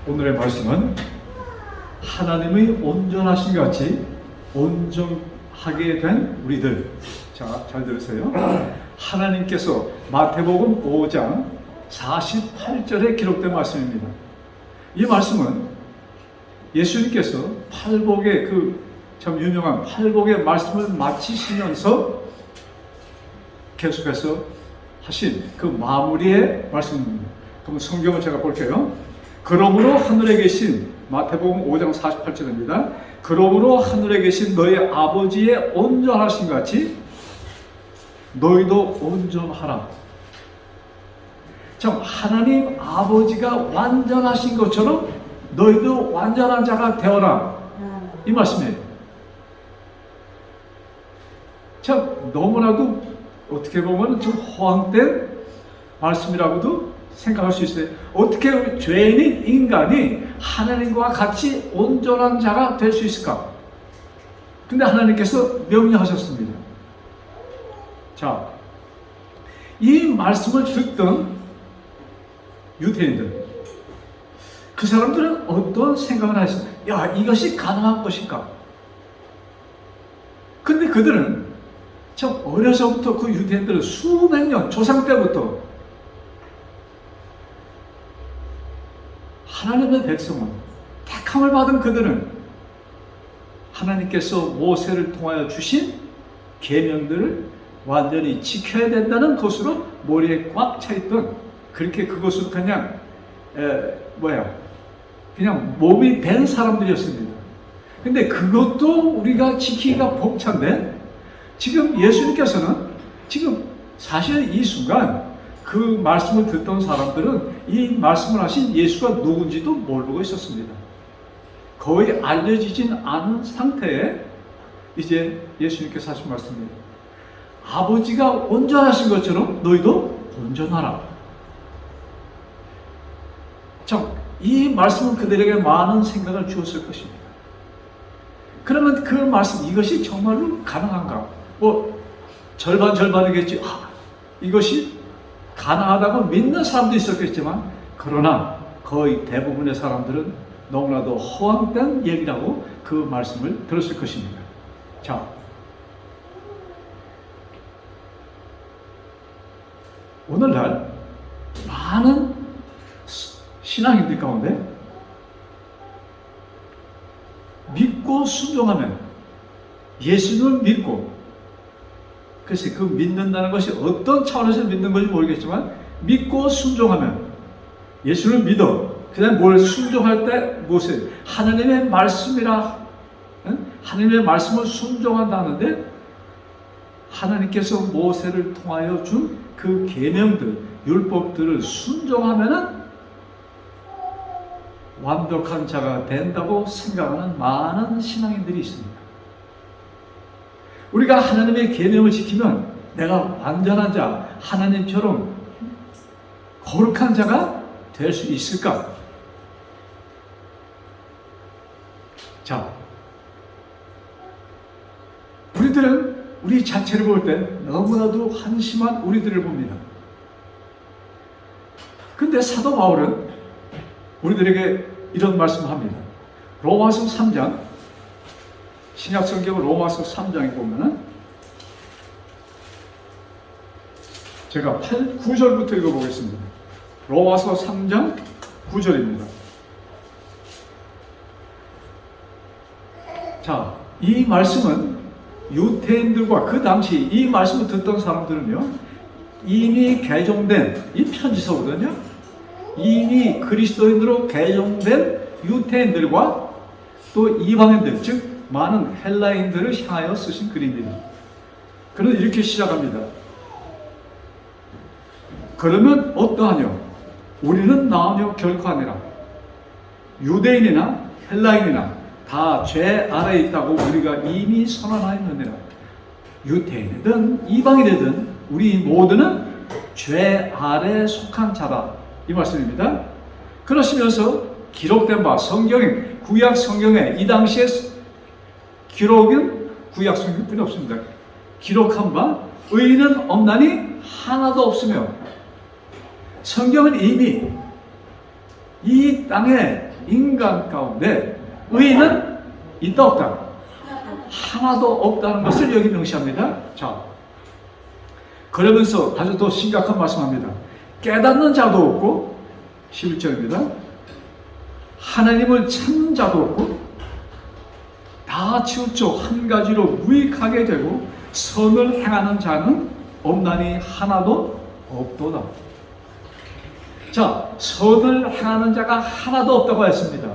오늘의 말씀은 하나님의 온전하신 것 같이 온전하게 된 우리들. 자, 잘 들으세요. 하나님께서 마태복음 5장 48절에 기록된 말씀입니다. 이 말씀은 예수님께서 팔복의 참 유명한 팔복의 말씀을 마치시면서 계속해서 하신 그 마무리의 말씀입니다. 그럼 성경을 제가 볼게요. 그러므로 하늘에 계신, 마태복음 5장 48절입니다. 그러므로 하늘에 계신 너희 아버지의 온전하신 것 같이 너희도 온전하라. 참, 하나님 아버지가 완전하신 것처럼 너희도 완전한 자가 되어라. 이 말씀이에요. 참, 너무나도 어떻게 보면 좀 허황된 말씀이라고도 생각할 수 있어요. 어떻게 죄인인 인간이 하나님과 같이 온전한 자가 될 수 있을까? 근데 하나님께서 명령하셨습니다. 자, 이 말씀을 듣던 유대인들, 그 사람들은 어떤 생각을 하셨어요? 야, 이것이 가능한 것일까? 근데 그들은 참 어려서부터, 그 유대인들은 수백 년, 조상 때부터 하나님의 백성은, 택함을 받은 그들은 하나님께서 모세를 통하여 주신 계명들을 완전히 지켜야 된다는 것으로 머리에 꽉 차있던, 그렇게 그것으로 그냥 그냥 몸이 밴 사람들이었습니다. 근데 그것도 우리가 지키기가 벅찬데, 지금 예수님께서는 지금 사실 이 순간 그 말씀을 듣던 사람들은 이 말씀을 하신 예수가 누군지도 모르고 있었습니다. 거의 알려지진 않은 상태에 이제 예수님께서 하신 말씀입니다. 아버지가 온전하신 것처럼 너희도 온전하라. 참, 이 말씀은 그들에게 많은 생각을 주었을 것입니다. 그러면 그 말씀, 이것이 정말로 가능한가? 절반이겠지. 이것이 가능하다고 믿는 사람도 있었겠지만, 그러나 거의 대부분의 사람들은 너무나도 허황된 얘기라고 그 말씀을 들었을 것입니다. 자, 오늘날 많은 신앙인들 가운데 믿고 순종하면, 예수를 믿고, 그래서 그 믿는다는 것이 어떤 차원에서 믿는 건지 모르겠지만, 믿고 순종하면, 예수를 믿어. 그 다음에 뭘 순종할 때 무엇을? 하나님의 말씀이라, 하나님의 말씀을 순종한다는데, 하나님께서 모세를 통하여 준 그 계명들, 율법들을 순종하면은 완벽한 자가 된다고 생각하는 많은 신앙인들이 있습니다. 우리가 하나님의 계명을 지키면 내가 완전한 자, 하나님처럼 거룩한 자가 될 수 있을까? 자, 우리들은 우리 자체를 볼 때 너무나도 한심한 우리들을 봅니다. 근데 사도 바울은 우리들에게 이런 말씀을 합니다. 로마서 3장, 신약성경 로마서 3장에 보면은 제가 9절부터 읽어보겠습니다. 로마서 3장 9절입니다. 자, 이 말씀은 유대인들과 그 당시 이 말씀을 듣던 사람들은요, 이미 개종된, 이 편지서거든요. 이미 그리스도인으로 개종된 유대인들과 또 이방인들, 즉 많은 헬라인들을 향하여 쓰신 글입니다. 그는 이렇게 시작합니다. 그러면 어떠하뇨? 우리는 나으며 결코 아니라 유대인이나 헬라인이나 다 죄 아래에 있다고 우리가 이미 선언하였느니라. 유대인이든 이방인이든 우리 모두는 죄 아래에 속한 자다. 이 말씀입니다. 그러시면서 기록된 바, 성경에, 구약 성경에 이 당시에 기록은 구약 성경뿐이 없습니다. 기록한 바 의인은 없나니 하나도 없으며, 성경은 이미 이 땅에 인간 가운데 의인은 있다 없다? 하나도 없다는 것을 여기 명시합니다. 자, 그러면서 아주 더 심각한 말씀합니다. 깨닫는 자도 없고 11절입니다. 하나님을 찾는 자도 없고 다 치우쳐 한 가지로 무익하게 되고 선을 행하는 자는 없나니 하나도 없도다. 자, 선을 행하는 자가 하나도 없다고 했습니다.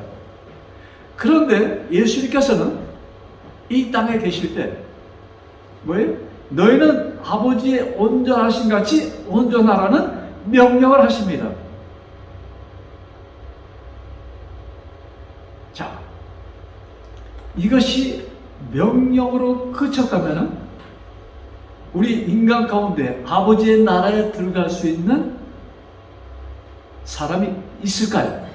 그런데 예수님께서는 이 땅에 계실 때 뭐예요? 너희는 아버지의 온전하신 같이 온전하라는 명령을 하십니다. 자, 이것이 명령으로 그쳤다면 우리 인간 가운데 아버지의 나라에 들어갈 수 있는 사람이 있을까요?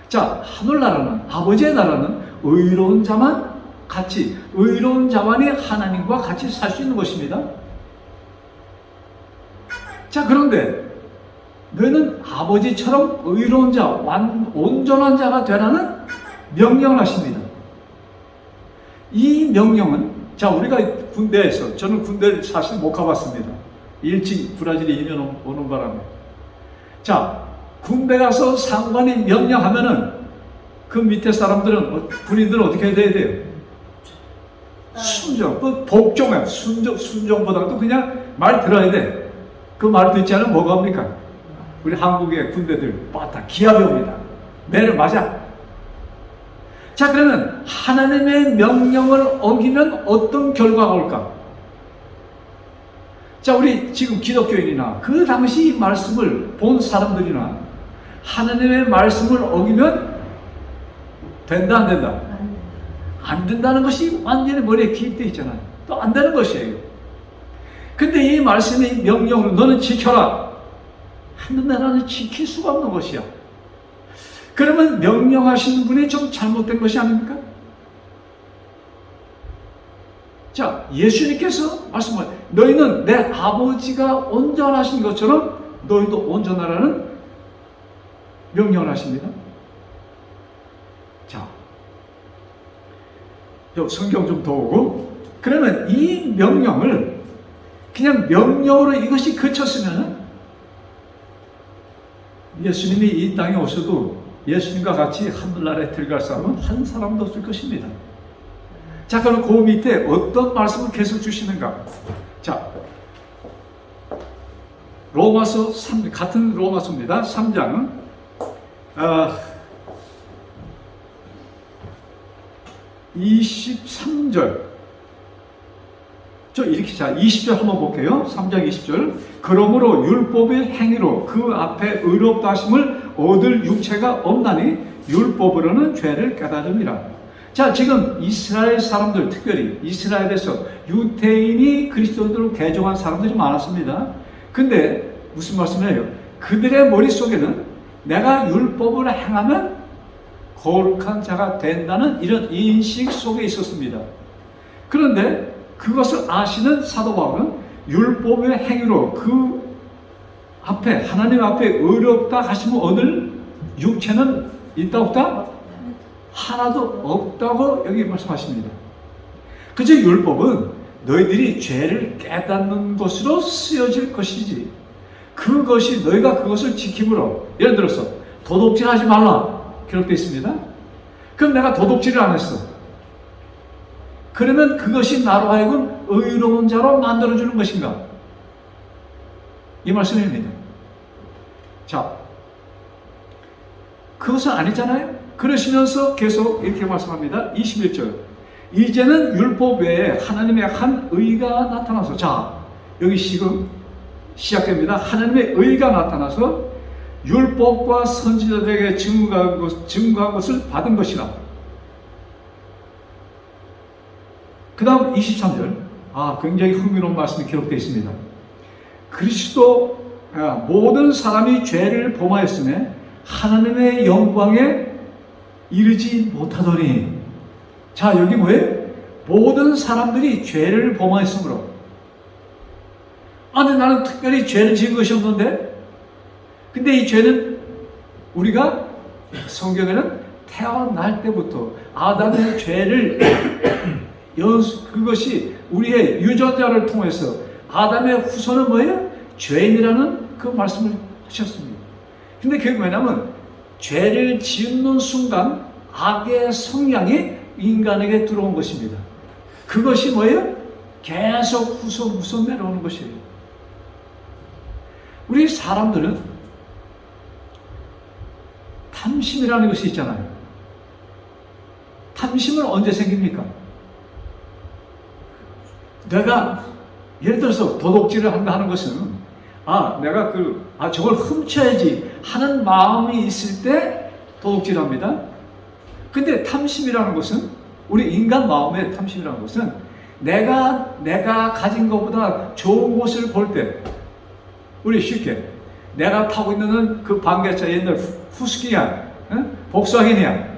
자, 하늘나라는, 아버지의 나라는 의로운 자만 같이, 의로운 자만이 하나님과 같이 살 수 있는 것입니다. 자, 그런데 너희는 아버지처럼 의로운 자, 온전한 자가 되라는 명령을 하십니다. 이 명령은, 자, 우리가 군대에서, 저는 군대를 사실 못 가봤습니다. 일찍 브라질에 이민 오는 바람에. 자, 군대 가서 상관이 명령하면은 그 밑에 사람들은, 군인들은 어떻게 해야 돼요? 순종, 또 복종해. 순종보다도 그냥 말 들어야 돼. 그 말 듣지 않으면 뭐가 합니까? 우리 한국의 군대들 다 기합이 옵니다. 매를 맞아. 자, 그러면 하나님의 명령을 어기면 어떤 결과가 올까? 자, 우리 지금 기독교인이나 그 당시 말씀을 본 사람들이나 하나님의 말씀을 어기면 된다, 안 된다? 안 된다는 것이 완전히 머리에 기입되어 있잖아요. 또 안 되는 것이에요. 근데 이 말씀이 명령으로 너는 지켜라 하는 나라는 지킬 수가 없는 것이야. 그러면 명령하시는 분이 좀 잘못된 것이 아닙니까? 자, 예수님께서 말씀하세요. 너희는 내 아버지가 온전하신 것처럼 너희도 온전하라는 명령을 하십니다. 자, 성경 좀 더 오고, 그러면 이 명령을 그냥 명령으로 이것이 그쳤으면 예수님이 이 땅에 오셔도 예수님과 같이 하늘나라에 들어갈 사람은 한 사람도 없을 것입니다. 자, 그럼 그 밑에 어떤 말씀을 계속 주시는가? 자, 로마서 3, 같은 로마서입니다. 3장 23절. 저 이렇게, 자, 20절 한번 볼게요. 3장 20절. 그러므로 율법의 행위로 그 앞에 의롭다 하심을 얻을 육체가 없나니 율법으로는 죄를 깨달음이라. 자, 지금 이스라엘 사람들, 특별히 이스라엘에서 유대인이 그리스도인으로 개종한 사람들이 많았습니다. 근데 무슨 말씀이에요? 그들의 머릿속에는 내가 율법을 행하면 거룩한 자가 된다는 이런 인식 속에 있었습니다. 그런데 그것을 아시는 사도 바울은 율법의 행위로 그 앞에, 하나님 앞에 의롭다 하시면 얻을 육체는 있다 없다? 하나도 없다고 여기 말씀하십니다. 그저 율법은 너희들이 죄를 깨닫는 것으로 쓰여질 것이지, 그것이 너희가 그것을 지킴으로, 예를 들어서 도둑질 하지 말라 기록되어 있습니다. 그럼 내가 도둑질을 안 했어. 그러면 그것이 나로 하여금 의로운 자로 만들어주는 것인가? 이 말씀입니다. 자, 그것은 아니잖아요? 그러시면서 계속 이렇게 말씀합니다. 21절. 이제는 율법 외에 하나님의 한 의가 나타나서, 자, 여기 지금 시작됩니다. 하나님의 의가 나타나서 율법과 선지자들에게 증거한 것을 받은 것이라. 그 다음 23절. 굉장히 흥미로운 말씀이 기록되어 있습니다. 그리스도 모든 사람이 죄를 범하였으며 하나님의 영광에 이르지 못하더니. 자, 여기 뭐예요? 모든 사람들이 죄를 범하였으므로. 근데 나는 특별히 죄를 지은 것이 없는데? 근데 이 죄는 우리가 성경에는 태어날 때부터 아담의 죄를 그것이 우리의 유전자를 통해서 아담의 후손은 뭐예요? 죄인이라는 그 말씀을 하셨습니다. 근데 그게 뭐냐면 죄를 짓는 순간 악의 성향이 인간에게 들어온 것입니다. 그것이 뭐예요? 계속 후손 내려오는 것이에요. 우리 사람들은 탐심이라는 것이 있잖아요. 탐심은 언제 생깁니까? 내가 예를 들어서 도둑질을 한다 하는 것은 내가 저걸 훔쳐야지 하는 마음이 있을 때 도둑질합니다. 근데 탐심이라는 것은 우리 인간 마음의 탐심이라는 것은 내가 가진 것보다 좋은 것을 볼 때 우리 쉽게 내가 타고 있는 그 반개차 옛날 후스키야, 복스와겐이야.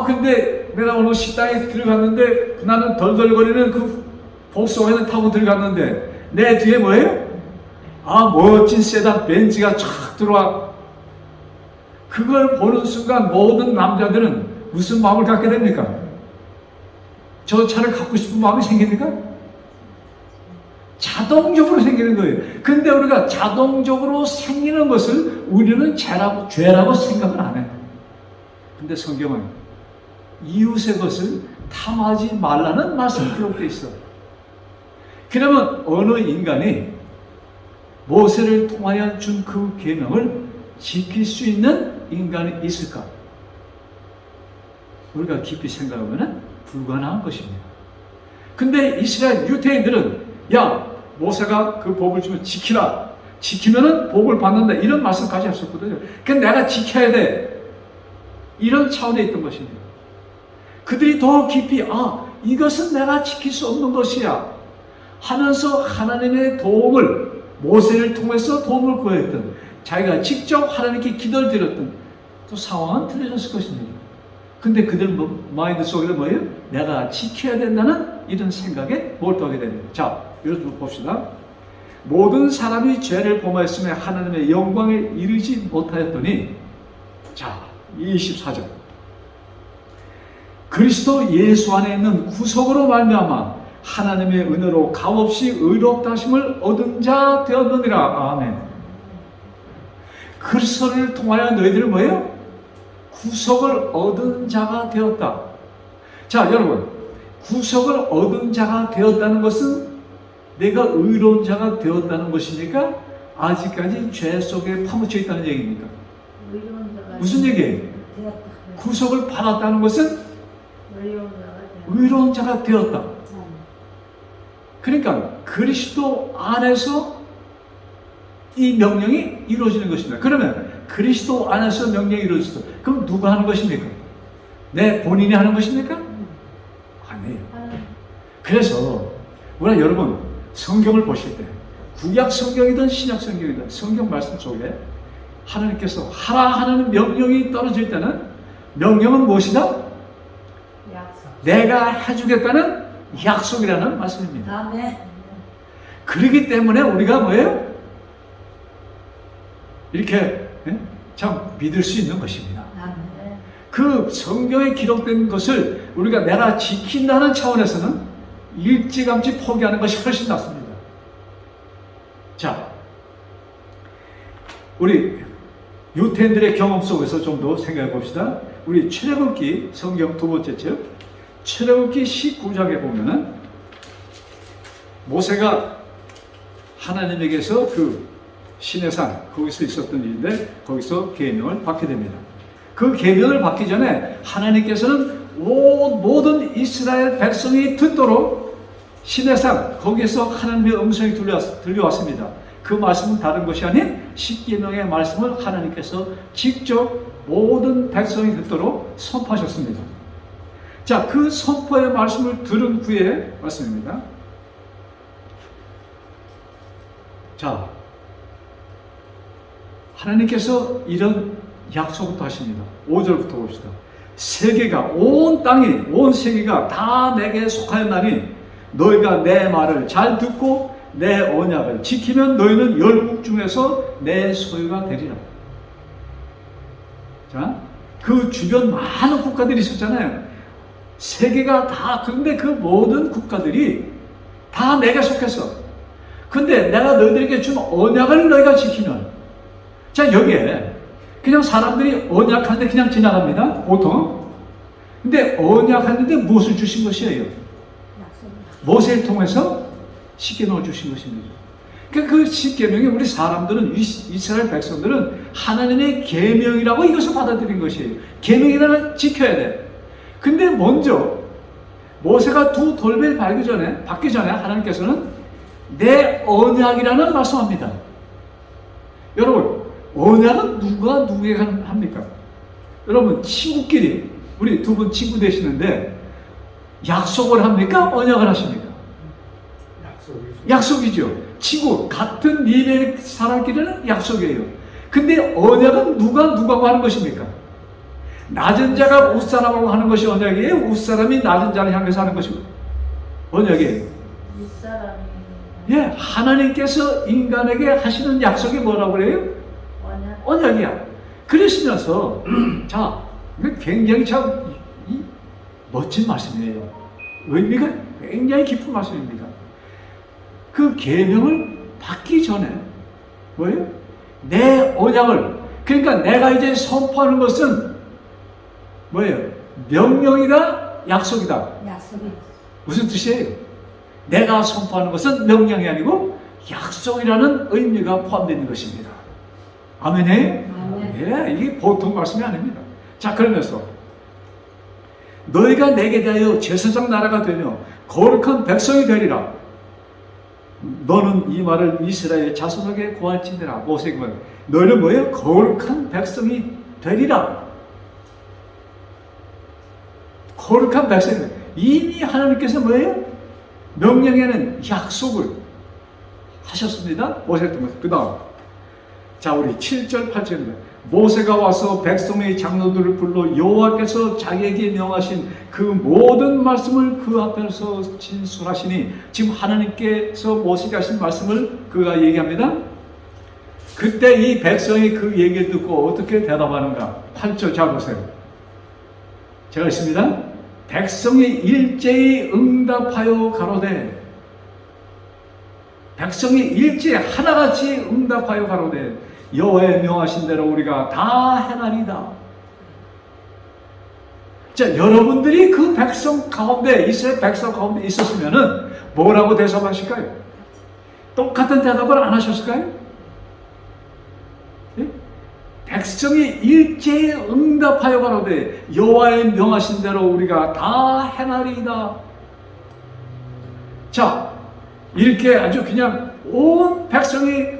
근데 내가 오늘 식당에 들어갔는데 나는 덜덜거리는 그 복스와겐을 타고 들어갔는데 내 뒤에 뭐예요? 멋진 세단 벤츠가 쫙 들어와. 그걸 보는 순간 모든 남자들은 무슨 마음을 갖게 됩니까? 저 차를 갖고 싶은 마음이 생깁니까? 자동적으로 생기는 거예요. 근데 우리가 자동적으로 생기는 것을 우리는 죄라고 생각을 안 해요. 근데 성경은 이웃의 것을 탐하지 말라는 말씀이 기록되어 있어. 그러면 어느 인간이 모세를 통하여 준 그 계명을 지킬 수 있는 인간이 있을까? 우리가 깊이 생각하면 불가능한 것입니다. 근데 이스라엘 유대인들은 모세가 그 법을 주면 지키라. 지키면은 복을 받는다. 이런 말씀까지 하셨거든요. 그러니까 내가 지켜야 돼. 이런 차원에 있던 것입니다. 그들이 더 깊이 이것은 내가 지킬 수 없는 것이야 하면서 하나님의 도움을 모세를 통해서 도움을 구했던 자기가 직접 하나님께 기도를 드렸던 또 상황은 틀려졌을 것입니다. 근데 그들 마인드 속에는 뭐예요? 내가 지켜야 된다는 이런 생각에 몰두하게 됩니다. 자, 이것도 봅시다. 모든 사람이 죄를 범하였음에 하나님의 영광에 이르지 못하였더니, 자, 24절. 그리스도 예수 안에 있는 구속으로 말미암아 하나님의 은혜로 값없이 의롭다 하심을 얻은 자 되었느니라. 아멘. 그리스도를 통하여 너희들은 뭐예요? 구속을 얻은 자가 되었다. 자, 여러분, 구속을 얻은 자가 되었다는 것은 내가 의로운 자가 되었다는 것입니까? 아직까지 죄 속에 파묻혀 있다는 얘기입니까? 무슨 얘기예요? 구속을 받았다는 것은 의로운 자가 되었다. 그러니까 그리스도 안에서 이 명령이 이루어지는 것입니다. 그러면 그리스도 안에서 명령이 이루어졌어. 그럼 누가 하는 것입니까? 내 본인이 하는 것입니까? 아니에요. 그래서 우리가 여러분 성경을 보실 때 구약 성경이든 신약 성경이든 성경 말씀 속에 하나님께서 하라 하는 명령이 떨어질 때는 명령은 무엇이다? 약속. 내가 해주겠다는 약속이라는 말씀입니다. 아멘. 그렇기 때문에 우리가 뭐예요? 이렇게 참 믿을 수 있는 것입니다. 아멘. 그 성경에 기록된 것을 우리가 내가 지킨다는 차원에서는 일찌감치 포기하는 것이 훨씬 낫습니다. 자, 우리 유태인들의 경험 속에서 좀 더 생각해 봅시다. 우리 출애굽기 성경 두 번째 책 출애굽기 19장에 보면은 모세가 하나님에게서 그 시내산 거기서 있었던 일인데 거기서 계명을 받게 됩니다. 그 계명을 받기 전에 하나님께서는 모든 이스라엘 백성이 듣도록 시내산 거기서 하나님의 음성이 들려왔습니다. 그 말씀은 다른 것이 아닌 십계명의 말씀을 하나님께서 직접 모든 백성이 듣도록 선포하셨습니다. 자, 그 선포의 말씀을 들은 후에 말씀입니다. 자, 하나님께서 이런 약속부터 하십니다. 5절부터 봅시다. 세계가 온 땅이 온 세계가 다 내게 속하였나니 너희가 내 말을 잘 듣고 내 언약을 지키면 너희는 열국 중에서 내 소유가 되리라. 자, 그 주변 많은 국가들이 있었잖아요. 세계가 다, 그런데 그 모든 국가들이 다 내게 속했어. 근데 내가 너희들에게 준 언약을 너희가 지키면, 자, 여기에 그냥 사람들이 언약하는데 그냥 지나갑니다, 보통. 근데 언약하는데 무엇을 주신 것이에요? 모세를 통해서 십계명을 주신 것입니다. 그 십계명이 우리 사람들은, 이스라엘 백성들은 하나님의 계명이라고 이것을 받아들인 것이에요. 계명이라는 지켜야 돼. 근데 먼저 모세가 두 돌을 받기 전에 하나님께서는 내 언약이라는 말씀합니다. 여러분, 언약은 누가 누구에게 합니까? 여러분, 친구끼리, 우리 두 분 친구 되시는데 약속을 합니까? 언약을 하십니까? 약속이죠. 친구, 같은 믿음의 사람끼리는 약속이에요. 근데 언약은 누가고 하는 것입니까? 낮은 자가 윗사람하고 하는 것이 언약이에요? 윗사람이 낮은 자를 향해서 하는 것이 언약이에요? 윗사람이. 예, 하나님께서 인간에게 하시는 약속이 뭐라고 그래요? 언약이야. 그러시면서 자, 굉장히 참 멋진 말씀이에요. 의미가 굉장히 깊은 말씀입니다. 그 계명을 받기 전에 뭐예요? 내 언약을, 그러니까 내가 이제 선포하는 것은 뭐예요? 명령이다, 약속이다. 약속이. 무슨 뜻이에요? 내가 선포하는 것은 명령이 아니고 약속이라는 의미가 포함되어 있는 것입니다. 아멘이에요? 예, 이게 보통 말씀이 아닙니다. 자, 그러면서 너희가 내게 대하여 제사장 나라가 되며 거룩한 백성이 되리라. 너는 이 말을 이스라엘 자손에게 고할지니라. 모세가 말해요. 너희는 뭐예요? 거룩한 백성이 되리라. 거룩한 백성이. 이미 하나님께서 뭐예요? 명령에는 약속을 하셨습니다. 모세를 통해서. 그 다음, 자, 우리 7절 8절입니다. 모세가 와서 백성의 장로들을 불러 여호와께서 자기에게 명하신 그 모든 말씀을 그 앞에서 진술하시니, 지금 하나님께서 모세에게 하신 말씀을 그가 얘기합니다. 그때 이 백성이 그 얘기를 듣고 어떻게 대답하는가? 8절 잡으세요. 제가 있습니다. 백성이 일제히 응답하여 가로되, 백성이 일제히 하나같이 응답하여 가로되 여호와의 명하신 대로 우리가 다 행하리다. 자, 여러분들이 그 백성 가운데, 이스라엘 백성 가운데 있었으면은 뭐라고 대답하실까요? 똑같은 대답을 안 하셨을까요? 예? 백성이 일제히 응답하여 가로되 여호와의 명하신 대로 우리가 다 행하리이다. 자, 이렇게 아주 그냥 온 백성이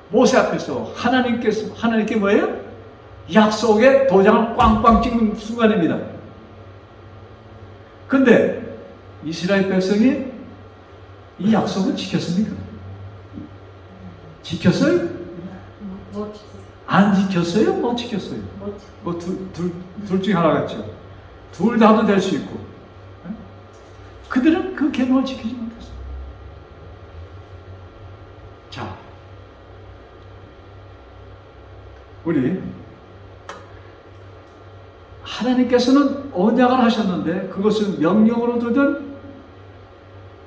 모세 앞에서 하나님께 뭐예요? 약속의 도장을 꽝꽝 찍는 순간입니다. 근데 이스라엘 백성이 이 약속을 지켰습니까? 지켰어요? 안 지켰어요? 못 지켰어요? 뭐 둘 중에 하나겠죠. 둘 다도 될 수 있고. 그들은 그 계명을 지키지 못했어요. 자, 우리 하나님께서는 언약을 하셨는데 그것을 명령으로 들은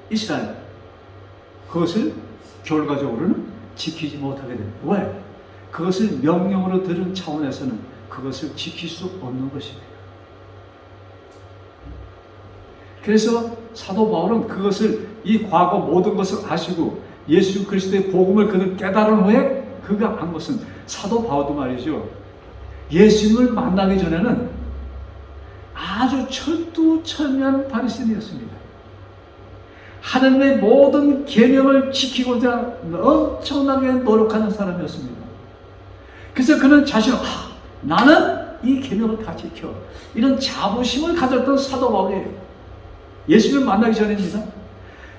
이스라엘, 그것을 결과적으로는 지키지 못하게 됩니다. 왜? 그것을 명령으로 들은 차원에서는 그것을 지킬 수 없는 것입니다. 그래서 사도 바울은 그것을, 이 과거 모든 것을 아시고 예수 그리스도의 복음을 그는 깨달은 후에 그가 한 것은, 사도 바울도 말이죠, 예수님을 만나기 전에는 아주 철두철미한 바리새인이었습니다. 하나님의 모든 계명을 지키고자 엄청나게 노력하는 사람이었습니다. 그래서 그는 나는 이 계명을 다 지켜, 이런 자부심을 가졌던 사도 바울이에요. 예수님을 만나기 전입니다.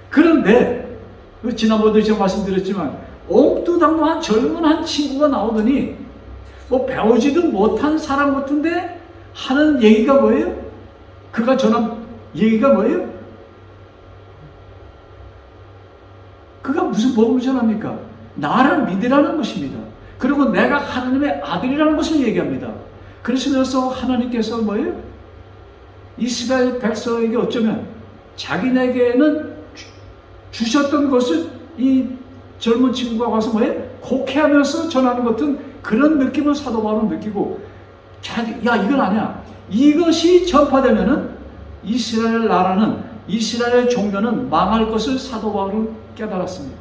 그런데 지난번에도 제가 말씀드렸지만 엉뚱당한 젊은 한 친구가 나오더니 뭐 배우지도 못한 사람 같은데 하는 얘기가 뭐예요? 그가 전한 얘기가 뭐예요? 그가 무슨 복음을 전합니까? 나를 믿으라는 것입니다. 그리고 내가 하나님의 아들이라는 것을 얘기합니다. 그러시면서 하나님께서 뭐예요? 이스라엘 백성에게 어쩌면 자기네게는 주셨던 것을 이 젊은 친구가 와서 뭐예요? 곡해하면서 전하는 것은 그런 느낌을 사도 바울은 느끼고, 야, 이건 아니야. 이것이 전파되면은 이스라엘 나라는, 이스라엘 종교는 망할 것을 사도 바울은 깨달았습니다.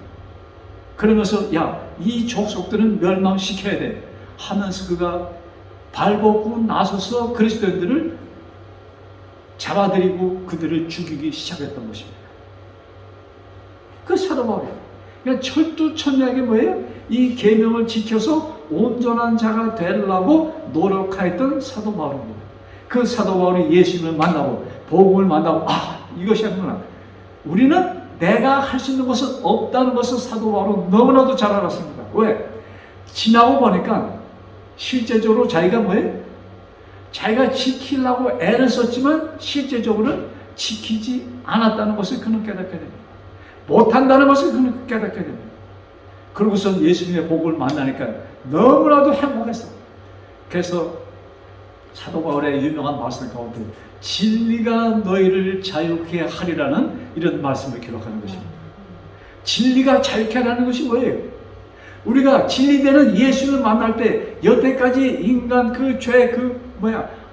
그러면서 야, 이 족속들은 멸망시켜야 돼 하면서 그가 발벗고 나서서 그리스도인들을 잡아들이고 그들을 죽이기 시작했던 것입니다. 그 사도 바울이에요. 그러니까 철두철미하게 뭐예요? 이 계명을 지켜서 온전한 자가 되려고 노력하였던 사도 바울입니다. 그 사도 바울이 예수님을 만나고 복음을 만나고, 아, 이것이 아니구나. 우리는 내가 할 수 있는 것은 없다는 것을 사도 바울은 너무나도 잘 알았습니다. 왜? 지나고 보니까 실제적으로 자기가 뭐예요? 자기가 지키려고 애를 썼지만 실제적으로는 지키지 않았다는 것을 그는 깨닫게 됩니다. 못한다는 것을 그는 깨닫게 됩니다. 그러고서 예수님의 복음을 만나니까 너무나도 행복했어요. 그래서 사도 바울의 유명한 말씀 가운데 진리가 너희를 자유케 하리라는 이런 말씀을 기록하는 것입니다. 진리가 자유케 하라는 것이 뭐예요? 우리가 진리되는 예수를 만날 때 여태까지 인간 그 죄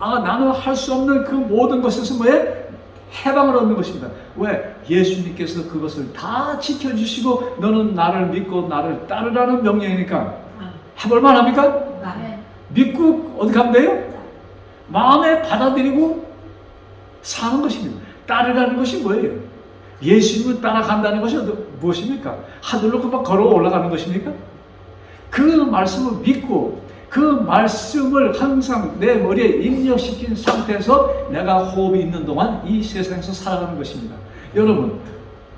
나는 할 수 없는 그 모든 것에서 해방을 얻는 것입니다. 왜? 예수님께서 그것을 다 지켜주시고 너는 나를 믿고 나를 따르라는 명령이니까 해볼만 합니까? 네. 믿고 어디 가면 돼요? 마음에 받아들이고 사는 것입니다. 따르라는 것이 뭐예요? 예수님을 따라간다는 것이 무엇입니까? 하늘로 금방 걸어 올라가는 것입니까? 그 말씀을 믿고 그 말씀을 항상 내 머리에 입력시킨 상태에서 내가 호흡이 있는 동안 이 세상에서 살아가는 것입니다. 여러분,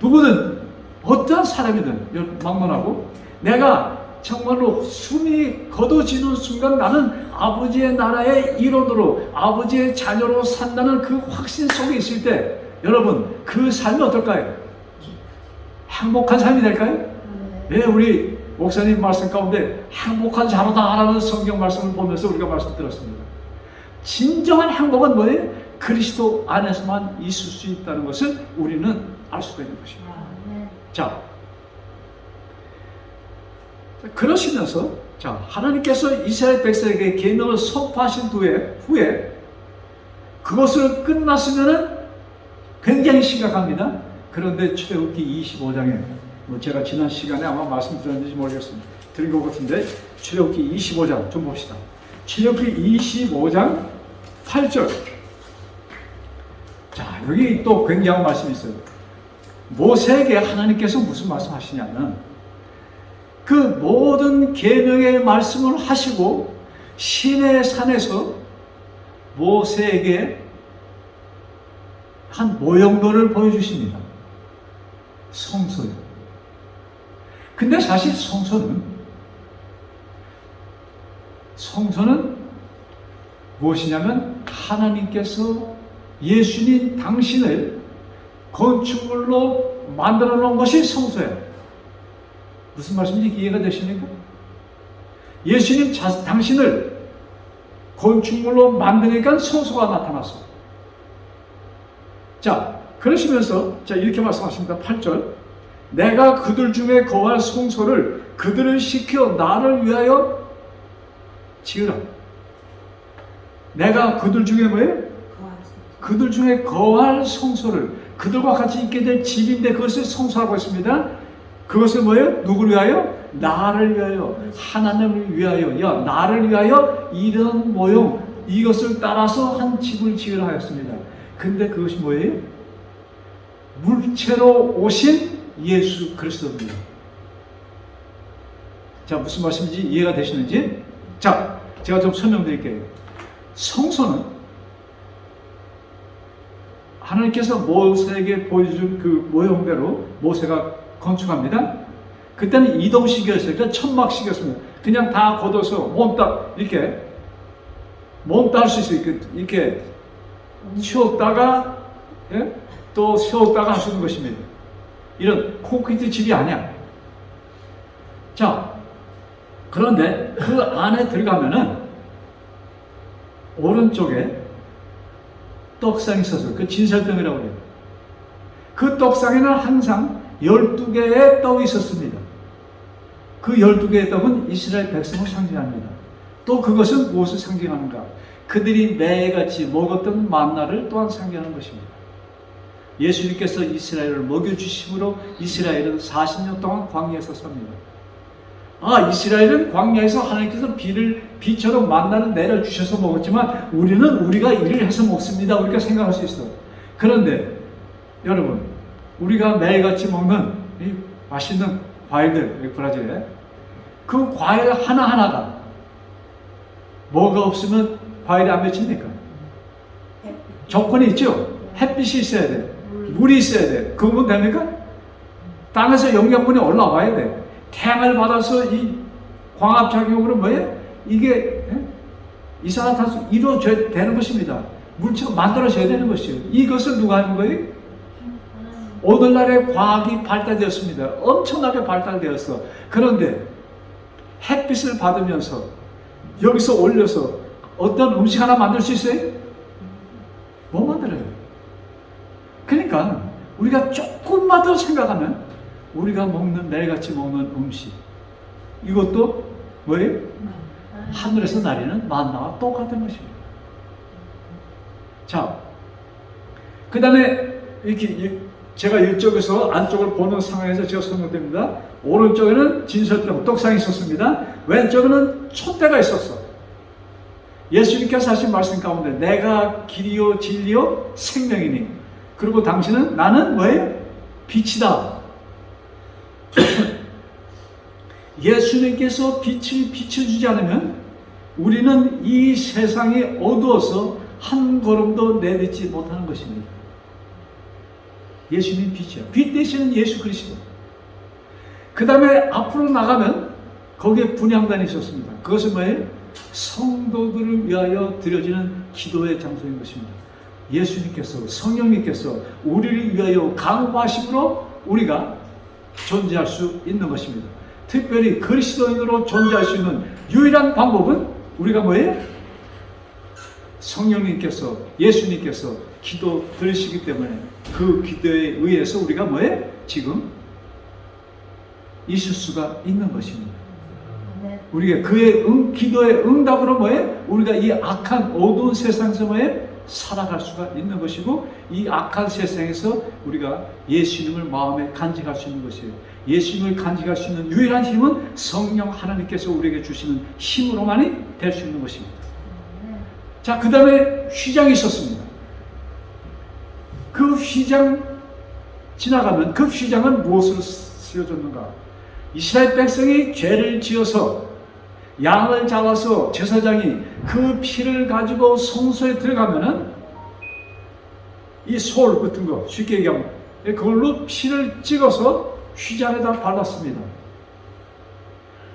누구든 어떠한 사람이든 막론하고 내가 정말로 숨이 거둬지는 순간 나는 아버지의 나라의 일원으로 아버지의 자녀로 산다는 그 확신 속에 있을 때 여러분 그 삶이 어떨까요? 행복한 삶이 될까요? 네, 우리 목사님 말씀 가운데 행복한 자로다라는 성경 말씀을 보면서 우리가 말씀 들었습니다. 진정한 행복은 뭐예요? 그리스도 안에서만 있을 수 있다는 것을 우리는 알 수가 있는 것입니다. 자, 그러시면서 하나님께서 이스라엘 백성에게 계명을 선포하신 후에 그것을 끝났으면은 굉장히 심각합니다. 그런데 출애굽기 25장에 제가 지난 시간에 아마 말씀드렸는지 모르겠습니다. 드린 것 같은데 출애굽기 25장 좀 봅시다. 출애굽기 25장 8절. 자, 여기 또 굉장한 말씀이 있어요. 모세에게 하나님께서 무슨 말씀하시냐면 그 모든 계명의 말씀을 하시고 시내 산에서 모세에게 한 모형도를 보여주십니다. 성소요. 근데 사실 성소는 무엇이냐면 하나님께서 예수님 당신을 건축물로 만들어 놓은 것이 성소예요. 무슨 말씀인지 이해가 되십니까? 예수님 당신을 건축물로 만드니까 성소가 나타났어요. 자, 그러시면서 이렇게 말씀하십니다. 8절. 내가 그들 중에 거할 성소를 그들을 시켜 나를 위하여 지으라. 내가 그들 중에 뭐예요? 그들 중에 거할 성소를, 그들과 같이 있게 될 집인데 그것을 성소라고 했습니다. 그것을 뭐예요? 누구를 위하여? 나를 위하여, 하나님을 위하여, 나를 위하여 이런 모형, 이것을 따라서 한 집을 지으라 하였습니다. 근데 그것이 뭐예요? 물체로 오신 예수 그리스도입니다. 자, 무슨 말씀인지 이해가 되시는지? 자, 제가 좀 설명드릴게요. 성소는 하나님께서 모세에게 보여준 그 모형대로 모세가 건축합니다. 그때는 이동식이었어요. 그러니까 천막식이었습니다. 그냥 다 걷어서 몸딱 이렇게 몸딱 할 수 있어요. 이렇게 쉬었다가 또 세웠다가 할 수 있는 것입니다. 이런 콘크리트 집이 아니야. 자, 그런데 그 안에 들어가면은 오른쪽에 떡상이 있어서 그 진설떡이라고 해요. 그 떡상에는 항상 12개의 떡이 있었습니다. 그 12개의 떡은 이스라엘 백성을 상징합니다. 또 그것은 무엇을 상징하는가? 그들이 매일같이 먹었던 만나를 또한 상징하는 것입니다. 예수님께서 이스라엘을 먹여주심으로 이스라엘은 40년 동안 광야에서 삽니다. 이스라엘은 광야에서 하나님께서 비처럼 만나를 내려주셔서 먹었지만 우리는 우리가 일을 해서 먹습니다. 우리가 생각할 수 있어요. 그런데 여러분, 우리가 매일같이 먹는 이 맛있는 과일들, 브라질에 그 과일 하나하나가 뭐가 없으면 과일이 안 맺힙니까? 조건이 있죠? 햇빛이 있어야 돼. 물이 있어야 돼. 그거면 됩니까? 땅에서 영양분이 올라와야 돼. 태양을 받아서 이 광합작용으로 뭐예요? 이게 이산화탄소 이루어져야 되는 것입니다. 물체가 만들어져야 되는 것이에요. 이것을 누가 하는 거예요? 오늘날의 과학이 발달되었습니다. 엄청나게 발달되었어. 그런데 햇빛을 받으면서 여기서 올려서 어떤 음식 하나 만들 수 있어요? 못 만들어요. 그러니까 우리가 조금만 더 생각하면 우리가 먹는, 매일같이 먹는 음식, 이것도 뭐예요? 하늘에서 내리는 만나와 똑같은 것입니다. 자, 그 다음에 이렇게 제가 이쪽에서 안쪽을 보는 상황에서 제가 설명드립니다. 오른쪽에는 진설떡, 떡상이 있었습니다. 왼쪽에는 촛대가 있었어. 예수님께서 하신 말씀 가운데 내가 길이요 진리요 생명이니, 그리고 당신은, 나는 뭐예요? 빛이다. 예수님께서 빛을 비춰주지 않으면 우리는 이 세상이 어두워서 한 걸음도 내딛지 못하는 것입니다. 예수님 빛이야. 빛 대신은 예수 그리스도. 그 다음에 앞으로 나가면 거기에 분향단이 있었습니다. 그것은 뭐예요? 성도들을 위하여 드려지는 기도의 장소인 것입니다. 예수님께서, 성령님께서 우리를 위하여 강구하심으로 우리가 존재할 수 있는 것입니다. 특별히 그리스도인으로 존재할 수 있는 유일한 방법은 우리가 뭐예요? 성령님께서, 예수님께서 기도 들으시기 때문에 그 기도에 의해서 우리가 뭐예요? 지금 있을 수가 있는 것입니다. 우리가 그의 기도의 응답으로 뭐예요? 우리가 이 악한 어두운 세상에서 뭐예요? 살아갈 수가 있는 것이고, 이 악한 세상에서 우리가 예수님을 마음에 간직할 수 있는 것이에요. 예수님을 간직할 수 있는 유일한 힘은 성령 하나님께서 우리에게 주시는 힘으로만이 될 수 있는 것입니다. 자, 그 다음에 휘장이 있었습니다. 그 휘장 지나가면 그 휘장은 무엇으로 쓰여졌는가? 이스라엘 백성이 죄를 지어서 양을 잡아서 제사장이 그 피를 가지고 성소에 들어가면은 이 솔 같은 거, 쉽게 얘기하면 그걸로 피를 찍어서 휘장에다 발랐습니다.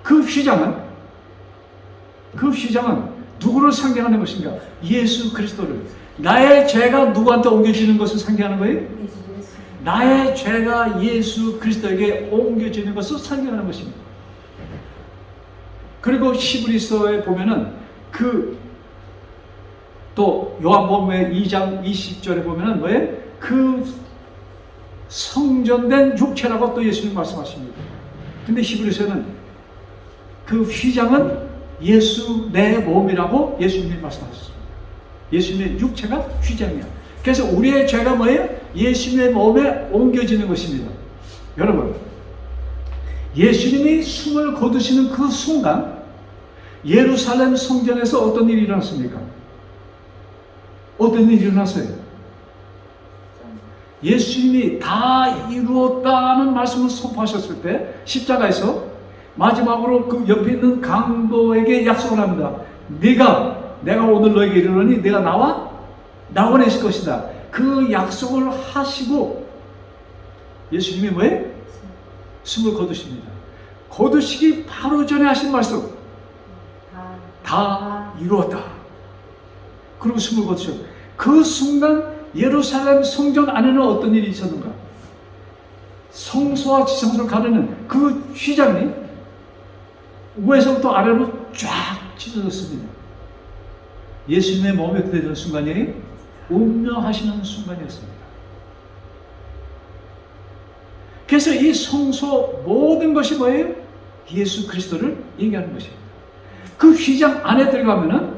그 휘장은 누구를 상징하는 것인가? 예수 그리스도를. 나의 죄가 누구한테 옮겨지는 것을 상징하는 거예요? 나의 죄가 예수 그리스도에게 옮겨지는 것을 상징하는 것입니다. 그리고 히브리서에 보면은 또 요한복음의 2장 20절에 보면은 뭐예요? 그 성전된 육체라고 또 예수님 말씀하십니다. 근데 히브리서는 그 휘장은 예수 내 몸이라고 예수님이 말씀하셨습니다. 예수님의 육체가 휘장이야. 그래서 우리의 죄가 뭐예요? 예수님의 몸에 옮겨지는 것입니다. 여러분, 예수님이 숨을 거두시는 그 순간 예루살렘 성전에서 어떤 일이 일어났습니까? 어떤 일이 일어났어요? 예수님이 다 이루었다는 말씀을 선포하셨을 때 십자가에서 마지막으로 그 옆에 있는 강도에게 약속을 합니다. 내가 오늘 너에게 이르노니 내가 나와 나오내실 것이다. 그 약속을 하시고 예수님이 뭐예요? 숨을 거두십니다. 거두시기 바로 전에 하신 말씀, 다 이루었다. 그리고 숨을 거두셨다. 그 순간 예루살렘 성전 안에는 어떤 일이 있었는가? 성소와 지성소를 가르는 그 휘장이 위에서부터 아래로 쫙 찢어졌습니다. 예수님의 몸이 어떻게 되는 순간이에요? 운명하시는 순간이었습니다. 그래서 이 성소 모든 것이 뭐예요? 예수 그리스도를 얘기하는 것입니다. 그 휘장 안에 들어가면은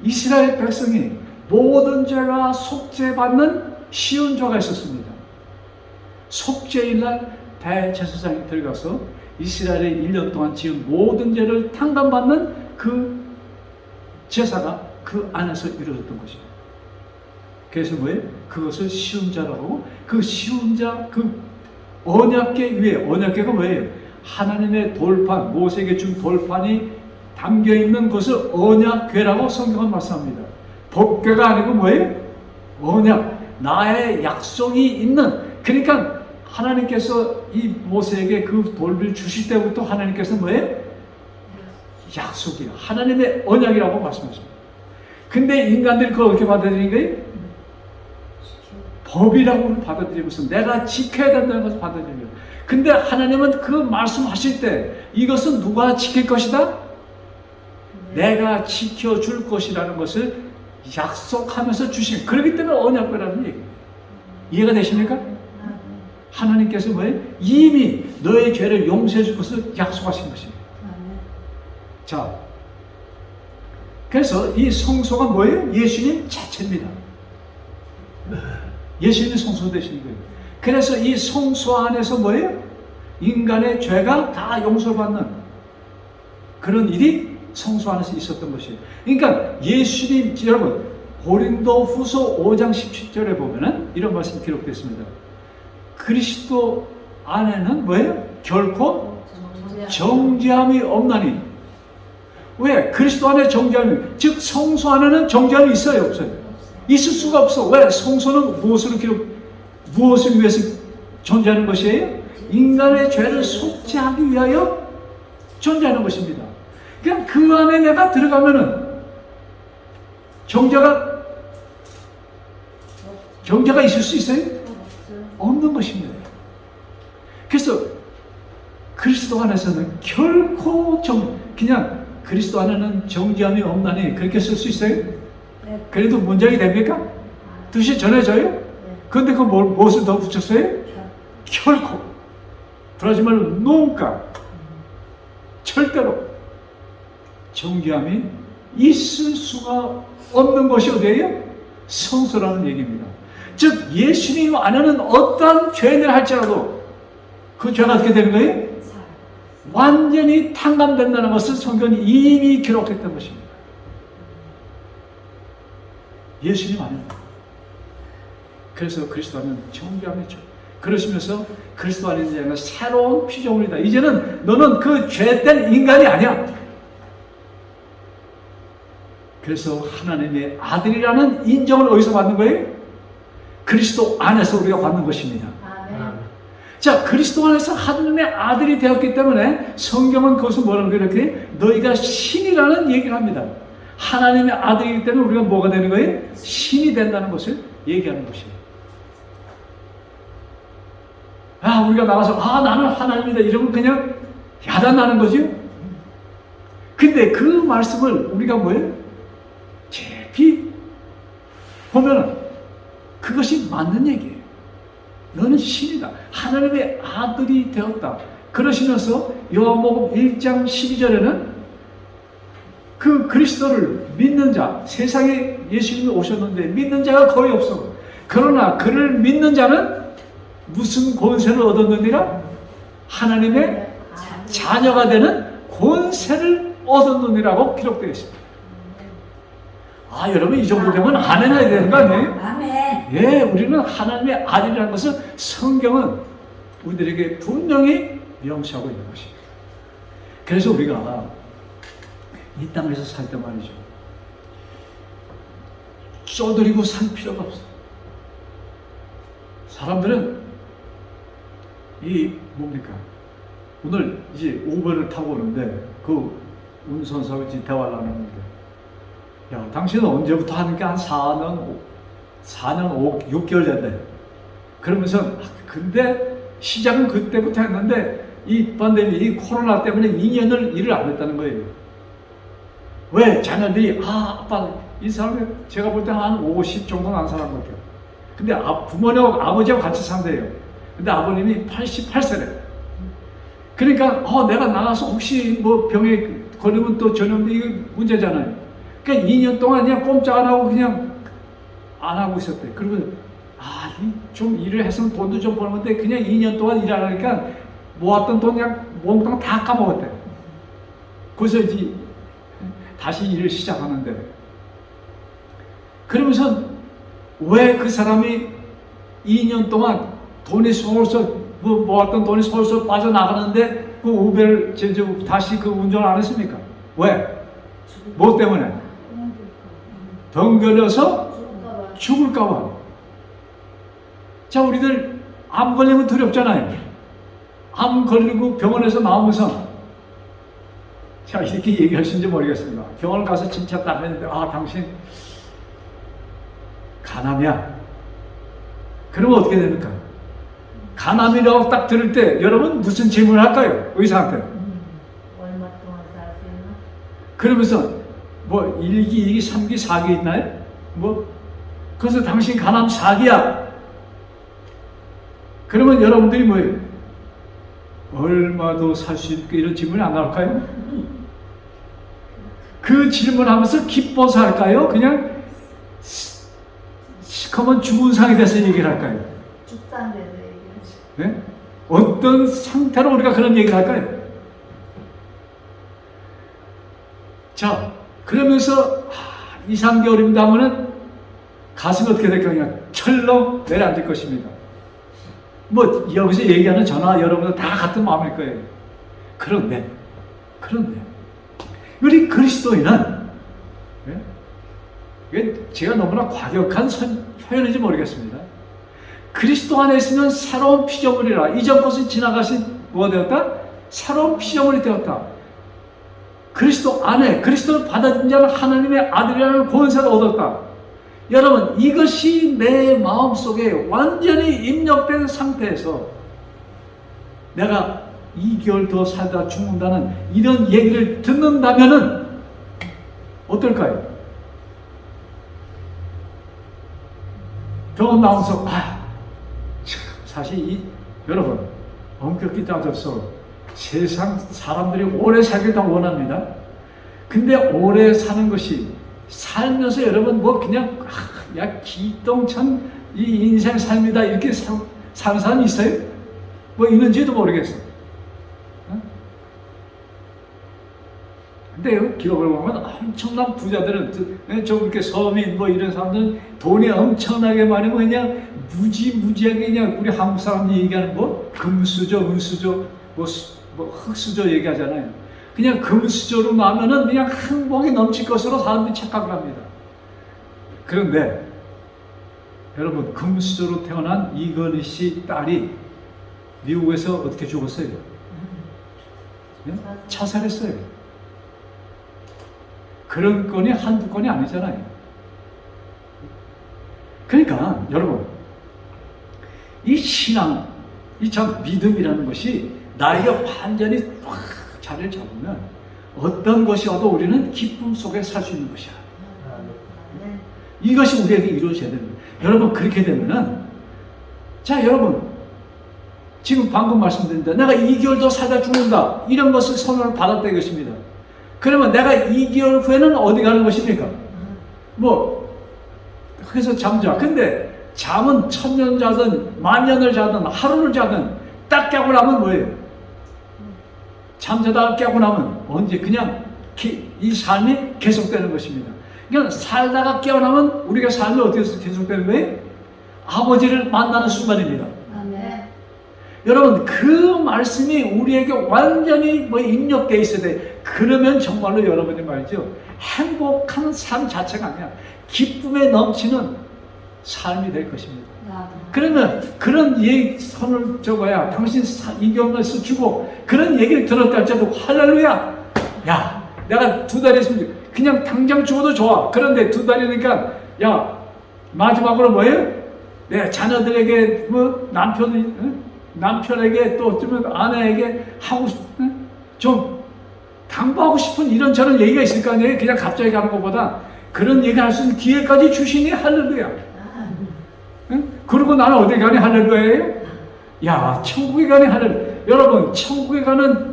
이스라엘 백성이 모든 죄가 속죄받는 시온좌가 있었습니다. 속죄일날 대제사장이 들어가서 이스라엘의 1년 동안 지은 모든 죄를 탕감받는 그 제사가 그 안에서 이루어졌던 것입니다. 그래서 뭐예요? 그것을 시온자라고 하고, 그 시온자, 그 언약궤 위에, 언약궤가 뭐예요? 하나님의 돌판, 모세에게 준 돌판이 담겨있는 것을 언약궤라고 성경은 말씀합니다. 법궤가 아니고 뭐예요? 언약, 나의 약속이 있는, 그러니까 하나님께서 이 모세에게 그 돌을 주실 때부터 하나님께서 뭐예요? 약속이야. 하나님의 언약이라고 말씀하십니다. 근데 인간들이 그걸 어떻게 받아들이는 거예요? 법이라고 받아들이면서 내가 지켜야 된다는 것을 받아들여요. 근데 하나님은 그 말씀하실 때 이것은 누가 지킬 것이다? 내가 지켜줄 것이라는 것을 약속하면서 주신, 그렇기 때문에 언약궤라는 얘기예요. 이해가 되십니까? 하나님께서 뭐예요? 이미 너의 죄를 용서해 줄 것을 약속하신 것입니다. 자, 그래서 이 성소가 뭐예요? 예수님 자체입니다. 예수님이 성소 되시는 거예요. 그래서 이 성소 안에서 뭐예요? 인간의 죄가 다 용서받는 그런 일이 성소 안에서 있었던 것이에요. 그러니까 예수님, 여러분, 고린도 후서 5장 17절에 보면은 이런 말씀이 기록되어 있습니다. 그리스도 안에는 뭐예요? 결코 정죄함이 없나니. 왜? 그리스도 안에 정죄함이, 즉 성소 안에는 정죄함이 있어요? 없어요? 있을 수가 없어. 왜? 성소는 무엇을 위해서 존재하는 것이에요? 인간의 죄를 속죄하기 위하여 존재하는 것입니다. 그냥 그 안에 내가 들어가면은 정죄가 있을 수 있어요? 없는 것입니다. 그래서 그리스도 안에서는 결코 그냥 그리스도 안에는 정죄함이 없나니 그렇게 쓸 수 있어요? 그래도 문장이 됩니까? 뜻이 전해져요? 그런데 그 무엇을 더 붙였어요? 결코. 그러지 말고 nunca. 절대로 정죄함이 있을 수가 없는 것이 어디예요? 성소라는 얘기입니다. 즉 예수님 안에는 어떠한 죄를 할지라도 그 죄가 어떻게 되는 거예요? 완전히 탕감된다는 것을 성경이 이미 기록했던 것입니다. 예수님 안에는. 그래서 그리스도 안에는 정죄함이 있죠. 그러시면서 그리스도 안에 있는 새로운 피조물이다. 이제는 너는 그 죄된 인간이 아니야. 그래서 하나님의 아들이라는 인정을 어디서 받는 거예요? 그리스도 안에서 우리가 받는 것입니다. 아멘. 자, 그리스도 안에서 하나님의 아들이 되었기 때문에 성경은 그것을 뭐라고 그렇게 너희가 신이라는 얘기를 합니다. 하나님의 아들이기 때문에 우리가 뭐가 되는 거예요? 신이 된다는 것을 얘기하는 것이에요. 우리가 나가서 나는 하나님이다 이러면 그냥 야단나는 거죠. 근데 그 말씀을 우리가 뭐예요? 깊이 보면은 그것이 맞는 얘기예요. 너는 신이다. 하나님의 아들이 되었다. 그러시면서 요한복음 1장 12절에는 그 그리스도를 믿는 자, 세상에 예수님이 오셨는데 믿는 자가 거의 없어. 그러나 그를 믿는 자는 무슨 권세를 얻었느니라? 하나님의 자녀가 되는 권세를 얻었느니라고 기록되어 있습니다. 여러분 이 정도 되면 아멘 해야 되는 거 아니에요? 아멘. 예, 우리는 하나님의 아들이라는 것을 성경은 우리들에게 분명히 명시하고 있는 것입니다. 그래서 우리가 이 땅에서 살 때 말이죠. 쪼드리고 살 필요가 없어요. 사람들은 뭡니까? 오늘 이제 우버를 타고 오는데 그 운전사하고 대화를 나누는데 당신은 언제부터 하니까 한 4년 6개월 됐네. 그러면서 근데 시작은 그때부터 했는데 이 팬데믹, 이 코로나 때문에 2년을 일을 안 했다는 거예요. 왜? 자녀들이 아빠 이 사람이 제가 볼 때는 한 50 정도 난 사람 같아요. 근데 부모님하고 아버지하고 같이 산대요. 근데 아버님이 88세래. 그러니까 내가 나가서 혹시 뭐 병에 걸리면 또 전염돼 이거 문제잖아요. 그러니까 2년 동안 그냥 꼼짝 안 하고 그냥 안 하고 있었대. 그리고 좀 일을 했으면 돈도 좀 벌었는데 그냥 2년 동안 일 안 하니까 모았던 돈 그냥 몽땅 다 까먹었대. 그래서 이제 다시 일을 시작하는데, 그러면서 왜 그 사람이 2년 동안 돈이 솔솔 모았던 돈이 솔솔 빠져나가는데 그 우ber 다시 그 운전을 안 했습니까? 왜? 뭐 때문에? 병 걸려서 죽을까 봐. 자, 우리들 암 걸리면 두렵잖아요. 암 걸리고 병원에서 나오면서, 자, 이렇게 얘기하시는지 모르겠습니다. 병원 가서 진짜 딱 했는데, 당신 간암이야. 그러면 어떻게 됩니까? 간암이라고 딱 들을 때 여러분 무슨 질문을 할까요? 의사한테. 얼마 동안 살 수 있나? 그러면서 뭐 1기, 2기, 3기, 4기 있나요? 그래서 당신 간암 4기야. 그러면 여러분들이 뭐예요? 얼마 더 살 수 있을까? 이런 질문이 안 나올까요? 그 질문하면서 기뻐서 할까요? 그냥 시커먼 죽은 상이 돼서 얘기를 할까요? 죽상돼서 얘기하지. 네? 어떤 상태로 우리가 그런 얘기를 할까요? 자, 그러면서 2, 3개월입니다 하면은 가슴이 어떻게 될 거냐? 철렁 내려앉을 것입니다. 뭐 여기서 얘기하는 저나 여러분들 다 같은 마음일 거예요. 그런데 우리 그리스도인은, 이게 제가 너무나 과격한 표현인지 모르겠습니다. 그리스도 안에 있으면 새로운 피조물이라. 이전 것은 지나가신 뭐가 되었다? 새로운 피조물이 되었다. 그리스도 안에, 그리스도를 받아들인 자는 하나님의 아들이라는 권세를 얻었다. 여러분, 이것이 내 마음속에 완전히 입력된 상태에서 내가 2개월 더 살다 죽는다는 이런 얘기를 듣는다면은 어떨까요? 병원 나와서 사실 여러분 엄격히 따져서 세상 사람들이 오래 살길 다 원합니다. 근데 오래 사는 것이 살면서 여러분 뭐 그냥 기똥찬 이 인생 삶이다 이렇게 사는 사람이 있어요? 뭐 있는지도 모르겠어. 근데 기록을 보면 엄청난 부자들은 좀 이렇게 서민 뭐 이런 사람들은 돈이 엄청나게 많으면 그냥 무지하게 그냥 우리 한국 사람들이 얘기하는 뭐 금수저, 은수저, 뭐 흑수저 얘기하잖아요. 그냥 금수저로 나면은 그냥 행복이 넘칠 것으로 사람들이 착각을 합니다. 그런데 여러분, 금수저로 태어난 이건희 씨 딸이 미국에서 어떻게 죽었어요? 네? 자살했어요. 그런 건이 한두 건이 아니잖아요. 그러니까 여러분, 이 신앙, 이 참 믿음이라는 것이 나에게 완전히 확 자리를 잡으면 어떤 것이 와도 우리는 기쁨 속에 살 수 있는 것이야. 이것이 우리에게 이루어져야 됩니다. 여러분, 그렇게 되면은, 자, 여러분, 지금 방금 말씀드린다. 내가 2개월 더 살다 죽는다. 이런 것을 선언을 받았다 이것입니다. 그러면 내가 2개월 후에는 어디 가는 것입니까? 그래서 잠자. 근데 잠은 1000년 자든, 만년을 자든, 하루를 자든, 딱 깨고 나면 뭐예요? 잠자다가 깨고 나면 언제? 그냥 이 삶이 계속되는 것입니다. 그러니까 살다가 깨어나면 우리가 삶이 어떻게 계속되는 거예요? 아버지를 만나는 순간입니다. 아멘. 여러분, 그 말씀이 우리에게 완전히 입력되어 있어야 돼. 그러면 정말로 여러분이 말이죠, 행복한 삶 자체가 아니야, 기쁨에 넘치는 삶이 될 것입니다. 그러면 그런 선을 당신 2개월에서 주고 그런 얘기를 들었다 할지라도 할렐루야, 야, 내가 2달 있으면 그냥 당장 죽어도 좋아. 그런데 2달이니까 야, 마지막으로 뭐예요? 내 자녀들에게 남편에게 또 어쩌면 아내에게 하고 좀 당부하고 싶은 이런저런 얘기가 있을 거 아니에요. 그냥 갑자기 가는 것보다 그런 얘기 할 수 있는 기회까지 주시니 할렐루야. 응? 그리고 나는 어디 가니 할렐루야예요? 야, 천국에 가니 할렐루야. 여러분, 천국에 가는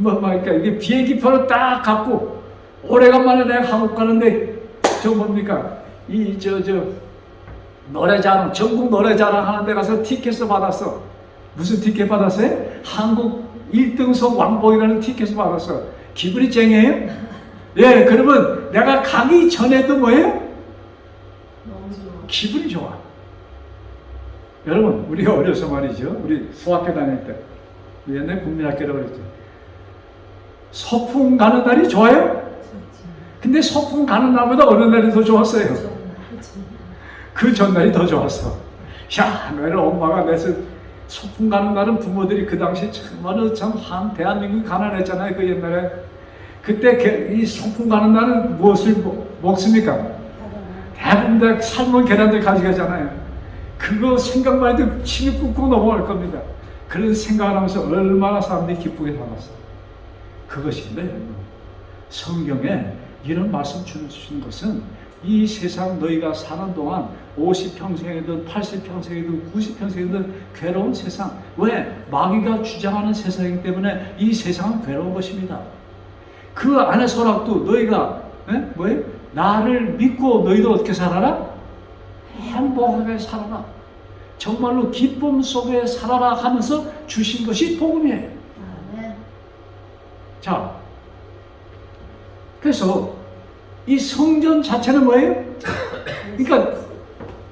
그러니까 이게 비행기표를 딱 갖고 오래간만에 내가 한국 가는데 저 뭡니까? 노래자랑, 전국 노래자랑 하는 데 가서 티켓을 받았어. 무슨 티켓 받았어요? 한국 1등석 왕복이라는 티켓을 받았어. 기분이 쟁해요? 예, 그러면 내가 가기 전에도 뭐예요? 너무 좋아. 기분이 좋아. 여러분, 우리 어려서 말이죠. 우리 수학교 다닐 때. 옛날에 국민학교라고 그랬죠. 소풍 가는 날이 좋아요? 근데 소풍 가는 날보다 어느 날이 더 좋았어요? 그 전날이 더 좋았어. 야, 너를 엄마가 내서 소풍 가는 날은 부모들이 그 당시 정말로 참 대한민국이 가난했잖아요. 그 옛날에. 그때 이 소풍 가는 날은 무엇을 먹습니까? 대부분 다 삶은 계란들 가져가잖아요. 그거 생각만 해도 침이 꾹꾹 넘어갈 겁니다. 그런 생각을 하면서 얼마나 사람들이 기쁘게 살았어. 그것인데 성경에 이런 말씀 주신 것은 이 세상 너희가 사는 동안 50평생이든 80평생이든 90평생이든 괴로운 세상. 왜? 마귀가 주장하는 세상이기 때문에 이 세상은 괴로운 것입니다. 그 안에서라도 너희가 뭐예요? 나를 믿고 너희도 어떻게 살아라? 행복하게 살아라. 정말로 기쁨 속에 살아라 하면서 주신 것이 복음이에요. 자, 그래서 이 성전 자체는 뭐예요? 그러니까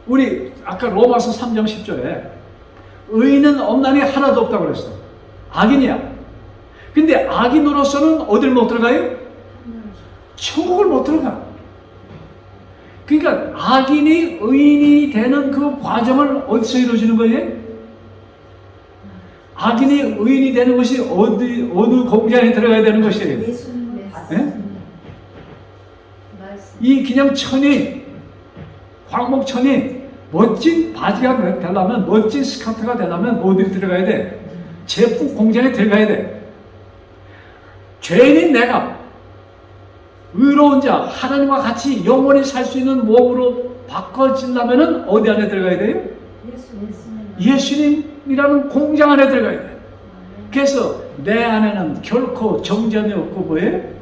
우리 아까 로마서 3장 10절에 의인은 없나니 하나도 없다고 그랬어. 악인이야. 근데 악인으로서는 어딜 못 들어가요? 천국을 못 들어가. 그러니까 악인이 의인이 되는 그 과정을 어디서 이루어지는 거예요? 악인이 의인이 되는 것이 어느 공장에 들어가야 되는 것이에요? 예수님의 예? 이 그냥 천이, 광목천이 멋진 바지가 되려면, 멋진 스커트가 되려면 어디 들어가야 돼? 제품 공장에 들어가야 돼. 죄인인 내가 의로운 자, 하나님과 같이 영원히 살 수 있는 몸으로 바꿔지려면 어디 안에 들어가야 돼요? 예수님이라는 공장 안에 들어가야 돼요. 그래서 내 안에는 결코 정죄함이 없고 뭐예요?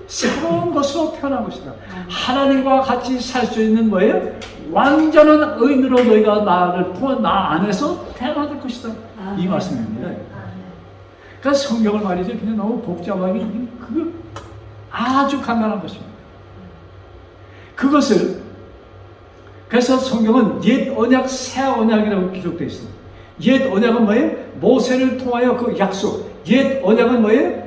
새로운 것으로 태어난 것이다. 하나님과 같이 살 수 있는 뭐예요? 완전한 의인으로 너희가 나를 통해 나 안에서 태어날 것이다. 이 말씀입니다. 그러니까 성경을 말이죠. 그냥 너무 복잡하게 그거 아주 간단한 것입니다. 그것을 그래서 성경은 옛 언약, 새 언약이라고 기록되어 있습니다. 옛 언약은 뭐예요? 모세를 통하여 그 약속. 옛 언약은 뭐예요?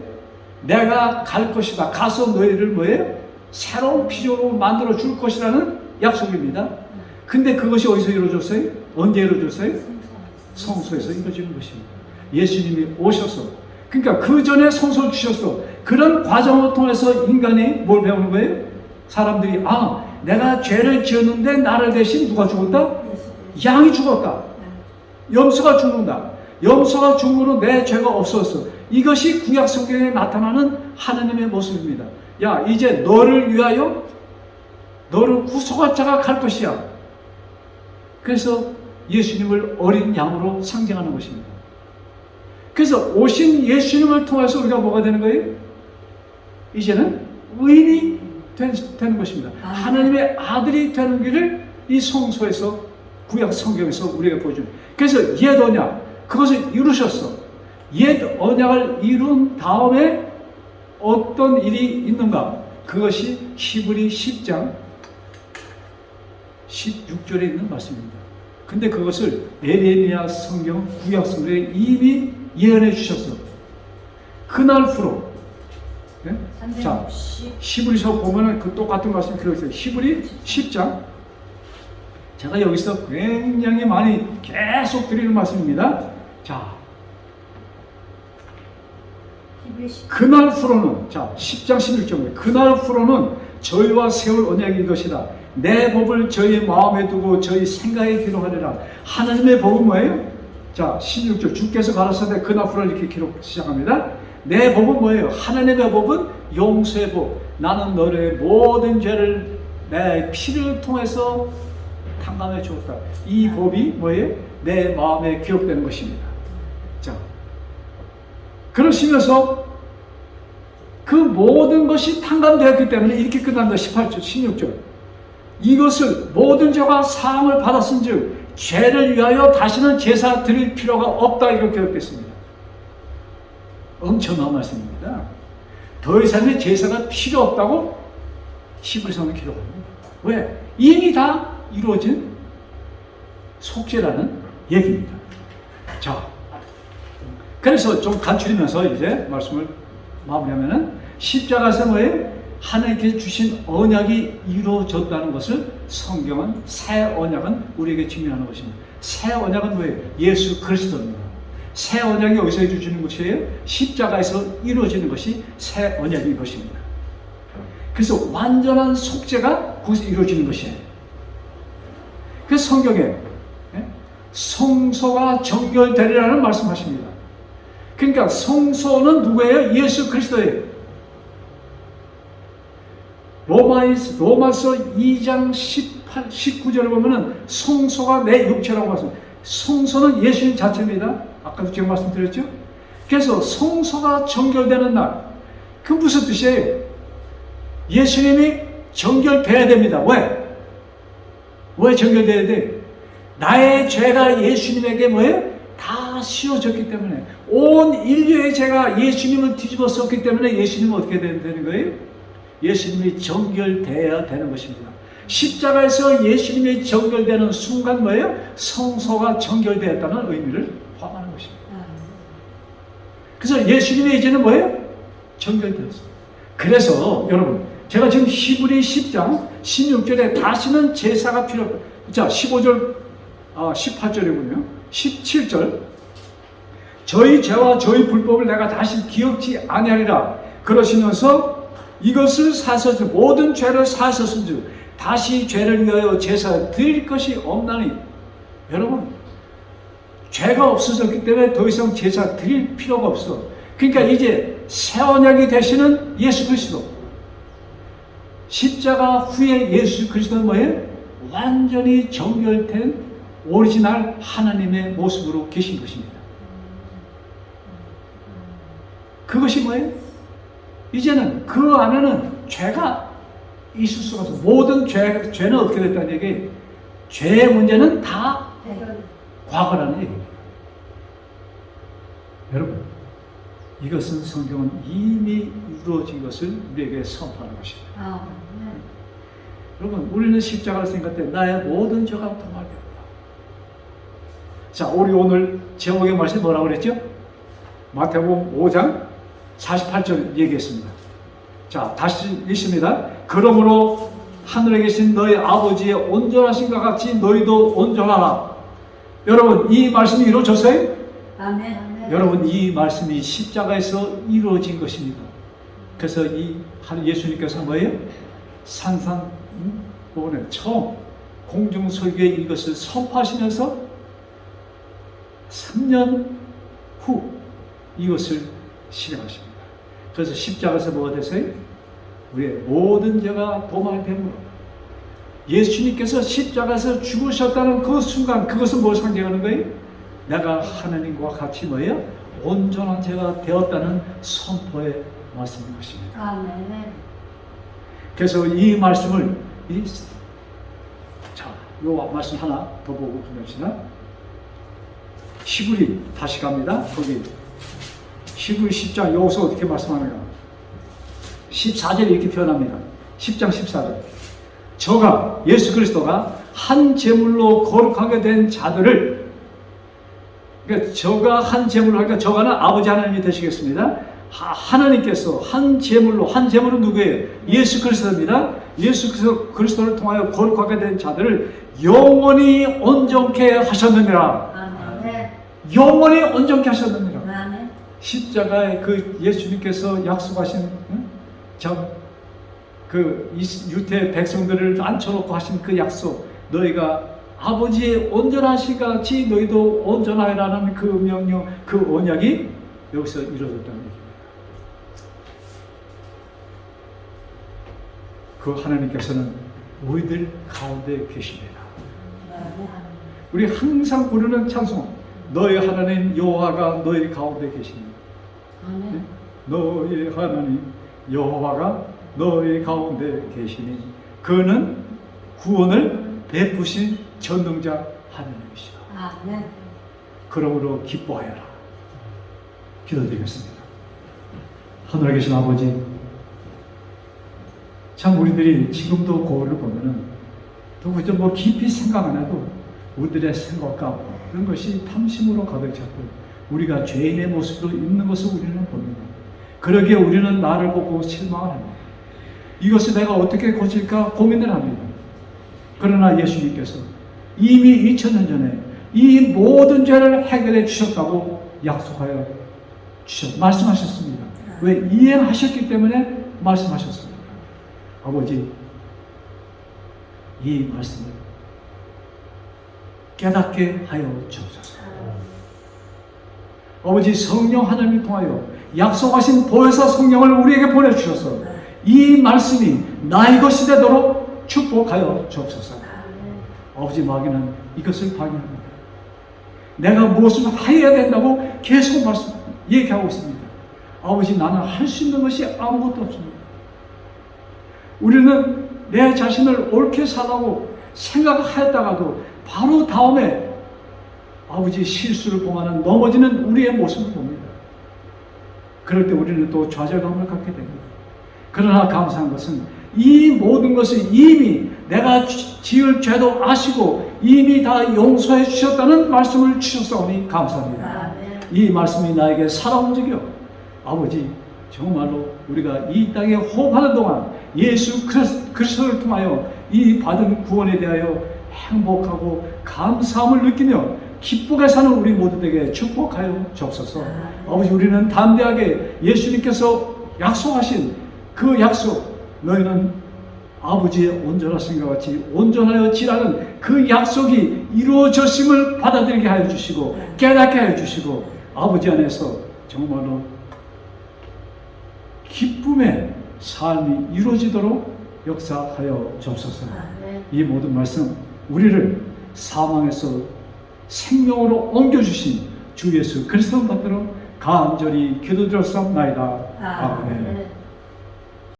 내가 갈 것이다. 가서 너희를 뭐예요? 새로운 피조로 만들어 줄 것이라는 약속입니다. 근데 그것이 어디서 이루어졌어요? 언제 이루어졌어요? 성소에서 이루어지는 것입니다. 예수님이 오셔서 그러니까 그 전에 성소를 주셨어. 그런 과정을 통해서 인간이 뭘 배우는 거예요? 사람들이 내가 죄를 지었는데 나를 대신 누가 죽었다? 양이 죽었다. 염소가 죽는다. 염소가 죽음으로 내 죄가 없어졌어. 이것이 구약 성경에 나타나는 하나님의 모습입니다. 야, 이제 너를 위하여 너를 구속할 자가 갈 것이야. 그래서 예수님을 어린 양으로 상징하는 것입니다. 그래서 오신 예수님을 통해서 우리가 뭐가 되는 거예요? 이제는 의인이 되는 것입니다. 하나님의 아들이 되는 길을 이 성소에서 구약 성경에서 우리가 보여줍니다. 그래서 옛 언약 그것을 이루셨어. 옛 언약을 이룬 다음에 어떤 일이 있는가? 그것이 히브리 10장 16절에 있는 말씀입니다. 근데 그것을 에레미야 성경 구약 성경에 이미 예언해 주셨어. 그날 후로 자, 히브리서 보면은 그 똑같은 말씀이 들어있어요. 히브리 10장. 제가 여기서 굉장히 많이 계속 드리는 말씀입니다. 자, 그날 후로는, 자, 10장 16절에 그날 후로는 저희와 세울 언약인 것이다. 내 법을 저희 마음에 두고 저희 생각에 기록하리라. 하나님의 법은 뭐예요? 자, 16절. 주께서 가라사대 그날 후로 이렇게 기록 시작합니다. 내 법은 뭐예요? 하나님의 법은 용서의 법. 나는 너의 모든 죄를 내 피를 통해서 탕감해 주었다. 이 법이 뭐예요? 내 마음에 기록되는 것입니다. 자, 그러시면서 그 모든 것이 탕감되었기 때문에 이렇게 끝난다. 18절, 16절. 이것을 모든 죄가 사함을 받았은즉 죄를 위하여 다시는 제사 드릴 필요가 없다. 이렇게 기록됐습니다. 엄청난 말씀입니다. 더 이상의 제사가 필요 없다고 히브리서는 기록합니다. 왜? 이미 다 이루어진 속죄라는 얘기입니다. 자, 그래서 좀 간추리면서 이제 말씀을 마무리하면은 십자가에서 뭐예요? 하나님께서 주신 언약이 이루어졌다는 것을 성경은 새 언약은 우리에게 증명하는 것입니다. 새 언약은 뭐예요? 예수 그리스도입니다. 새 언약이 어디서 이루어지는 것이에요? 십자가에서 이루어지는 것이 새 언약인 것입니다. 그래서 완전한 속죄가 거기서 이루어지는 것이에요. 그래서 성경에 성소가 정결되리라는 말씀하십니다. 그러니까 성소는 누구예요? 예수 그리스도예요. 로마서 2장 19절을 보면은 성소가 내 육체라고 말씀합니다. 성소는 예수님 자체입니다. 아까도 제가 말씀드렸죠? 그래서 성소가 정결되는 날, 그 무슨 뜻이에요? 예수님이 정결돼야 됩니다. 왜? 왜 정결돼야 돼? 나의 죄가 예수님에게 뭐예요? 다 씌워졌기 때문에, 온 인류의 죄가 예수님을 뒤집어 썼기 때문에 예수님은 어떻게 되는 거예요? 예수님이 정결돼야 되는 것입니다. 십자가에서 예수님이 정결되는 순간 뭐예요? 성소가 정결되었다는 의미를 포함하는 것입니다. 그래서 예수님이 이제는 뭐예요? 정결되었습니다. 그래서 여러분, 제가 지금 히브리 10장 16절에 다시는 제사가 필요 없다. 자, 15절, 18절이군요. 17절. 저희 죄와 저희 불법을 내가 다시 기억지 아니하리라. 그러시면서 이것을 사셔서 모든 죄를 사셨은즉 다시 죄를 위하여 제사 드릴 것이 없나니. 여러분, 죄가 없어졌기 때문에 더 이상 제사 드릴 필요가 없어. 그러니까 이제 새 언약이 되시는 예수 그리스도, 십자가 후에 예수 그리스도는 뭐예요? 완전히 정결된 오리지널 하나님의 모습으로 계신 것입니다. 그것이 뭐예요? 이제는 그 안에는 죄가 있을 수가 없어. 모든 죄는 어떻게 됐다는 얘기예요? 죄의 문제는 다 과거라는 얘기입니다. 여러분, 이것은 성경은 이미 이루어진 것을 우리에게 선포하는 것입니다. 여러분, 우리는 십자가를 생각할 때 나의 모든 죄가 도말되었다. 자, 우리 오늘 제목의 말씀이 뭐라고 그랬죠? 마태복음 5장 48절 얘기했습니다. 자, 다시 읽습니다. 그러므로 하늘에 계신 너희 아버지의 온전하신 것 같이 너희도 온전하라. 여러분, 이 말씀이 이루어졌어요? 아멘. 여러분, 이 말씀이 십자가에서 이루어진 것입니다. 그래서 이 예수님께서 뭐예요? 산상보훈에 처음 공중설교에 이것을 선포하시면서 3년 후 이것을 실행하십니다. 그래서 십자가에서 뭐가 되세요? 우리의 모든 죄가 도말됨으로 예수님께서 십자가에서 죽으셨다는 그 순간, 그것은 뭘 상징하는 거예요? 내가 하나님과 같이 뭐예요? 온전한 죄가 되었다는 선포의 말씀인 것입니다. 아멘. 그래서 이 말씀을 자, 요 말씀 하나 더 보고 끝냅시다. 히브리 다시 갑니다. 거기 히브리 10장 여기서 어떻게 말씀하는가? 14절에 이렇게 표현합니다. 10장 14절. 저가 예수 그리스도가 한 제물로 거룩하게 된 자들을, 그러니까 저가 한 제물로 하니까 저가는 아버지 하나님이 되시겠습니다. 하나님께서 한 제물은 누구예요? 예수 그리스도입니다. 예수 그리스도를 통하여 거룩하게 된 자들을 영원히 온전케 하셨느니라. 아멘. 영원히 온전케 하셨느니라. 아멘. 십자가에 그 예수님께서 약속하신 그 유대 백성들을 앉혀놓고 하신 그 약속, 너희가 아버지의 온전하신 같이 너희도 온전하라는 그 명령, 그 언약이 여기서 이루어졌다는 얘기입니다. 그 하나님께서는 우리들 가운데 계십니다. 아멘. 우리 항상 부르는 찬송, 너희 하나님 여호와가 너희 가운데 계시니, 아멘. 너희 하나님 여호와가 너희 가운데 계시니, 그는 구원을 베푸신 전능자 하나님이시다. 아멘. 그러므로 기뻐하여라. 기도드리겠습니다. 하늘에 계신 아버지, 참 우리들이 지금도 거울을 보면은 또 그저 뭐 깊이 생각 안 해도 우리들의 생각과 모든 것이 탐심으로 가득 찼고 우리가 죄인의 모습으로 있는 것을 우리는 봅니다. 그러기에 우리는 나를 보고 실망을 합니다. 이것을 내가 어떻게 고칠까 고민을 합니다. 그러나 예수님께서 이미 2000년 전에 이 모든 죄를 해결해 주셨다고 약속하여 말씀하셨습니다. 왜? 이행하셨기 때문에 말씀하셨습니다. 아버지, 이 말씀을 깨닫게 하여 주옵소서. 아버지, 성령 하나님을 통하여 약속하신 보혜사 성령을 우리에게 보내주셔서 이 말씀이 나의 것이 되도록 축복하여 주옵소서. 아버지, 마귀는 이것을 방해합니다. 내가 무엇을 해야 된다고 계속 얘기하고 있습니다. 아버지, 나는 할 수 있는 것이 아무것도 없습니다. 우리는 내 자신을 옳게 살라고 생각하였다가도 바로 다음에 아버지 실수를 범하는 넘어지는 우리의 모습을 봅니다. 그럴 때 우리는 또 좌절감을 갖게 됩니다. 그러나 감사한 것은 이 모든 것을 이미 내가 지을 죄도 아시고 이미 다 용서해 주셨다는 말씀을 주셨사오니 감사합니다. 이 말씀이 나에게 살아 움직여 아버지, 정말로 우리가 이 땅에 호흡하는 동안 예수 그리스도를 통하여 이 받은 구원에 대하여 행복하고 감사함을 느끼며 기쁘게 사는 우리 모두에게 축복하여 주옵소서. 아버지, 우리는 담대하게 예수님께서 약속하신 그 약속, 너희는 아버지의 온전하신 것 같이 온전하여 지라는 그 약속이 이루어졌음을 받아들이게 하여 주시고 깨닫게 하여 주시고 아버지 안에서 정말로 기쁨의 삶이 이루어지도록 역사하여 주옵소서. 이 모든 말씀 우리를 사망에서 생명으로 옮겨주신 주 예수 그리스도 받들어 간절히 기도드렸사옵나이다. 아멘.